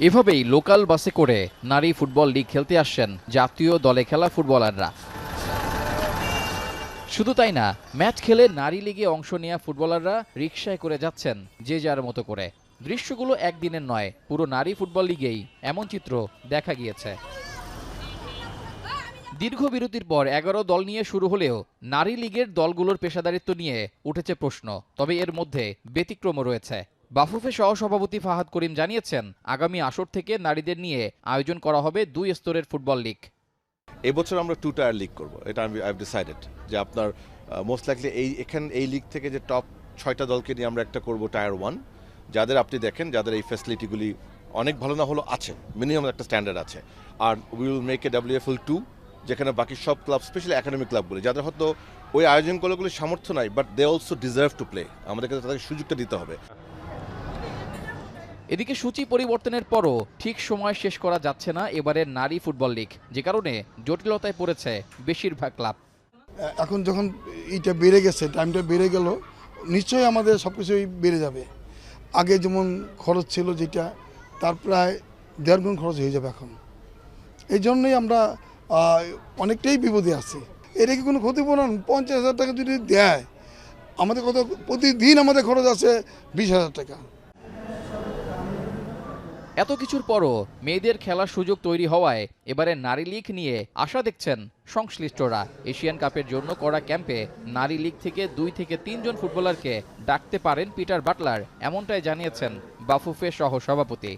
এভাবেই লোকাল বাসে করে নারী ফুটবল লিগ খেলতে আসছেন জাতীয় দলে খেলা ফুটবলাররা। শুধু তাই না, ম্যাচ খেলে নারী লিগে অংশ নেওয়া ফুটবলাররা রিকশায় করে যাচ্ছেন যে যার মতো করে। দৃশ্যগুলো একদিনের নয়, পুরো নারী ফুটবল লিগেই এমন চিত্র দেখা গিয়েছে। দীর্ঘ বিরতির পর 11 দল নিয়ে শুরু হলেও নারী লিগের দলগুলোর পেশাদারিত্ব নিয়ে উঠেছে প্রশ্ন। তবে এর মধ্যে ব্যতিক্রমও রয়েছে। বাফুফে সহসভাপতি ফাহাদ করিম জানিয়েছেন, আগামী আসর থেকে নারীদের নিয়ে আয়োজন করা হবে 2 স্তরের ফুটবল লিগ। এবছর আমরা 2 টায়ার লিগ করব, এটা আইভ ডিসাইডেড যে আপনার মোস্ট লাইকলি এই লিগ থেকে যে টপ 6টা দলকে নিয়ে আমরা একটা করব টায়ার 1, যাদের আপনি দেখেন যাদের এই ফ্যাসিলিটিগুলি অনেক ভালো না হলো আছে, মিনিমাম একটা স্ট্যান্ডার্ড আছে। আর we will make a WFL 2, যেখানে বাকি সব ক্লাব, স্পেশালি একাডেমিক ক্লাবগুলি যাদের হয়তো ওই আয়োজন করাগুলির সামর্থ্য নাই, but they also deserve to play, আমাদেরকে তাদেরকে সুযোগটা দিতে হবে। এদিকে সূচি পরিবর্তনের পরও ঠিক সময় শেষ করা যাচ্ছে না এবারের নারী ফুটবল লিগ, যে কারণে জটিলতায় পড়েছে বেশিরভাগ ক্লাব। এখন যখন এইটা বেড়ে গেছে, টাইমটা বেড়ে গেল, নিশ্চয়ই আমাদের সব কিছুই বেড়ে যাবে। আগে যেমন খরচ ছিল যেটা, তার প্রায় 1.5 গুণ খরচ হয়ে যাবে এখন। এই জন্যই আমরা অনেকটাই বিপদে আছি। এটা কি কোনো ক্ষতিপূরণ? 50,000 টাকা যদি দেয়, আমাদের কত প্রতিদিন আমাদের খরচ আছে 20,000 টাকা। এত কিছুর পরও মেয়েদের খেলার সুযোগ তৈরি হওয়ায় এবারে নারী লীগ নিয়ে আশা দেখছেন সংশ্লিষ্টরা। এশিয়ান কাপের জন্য করা ক্যাম্পে নারী লীগ থেকে 2 থেকে 3 জন ফুটবলারকে ডাকতে পারেন পিটার বাটলার, এমনটাই জানিয়েছেন বাফুফে সহ সভাপতি।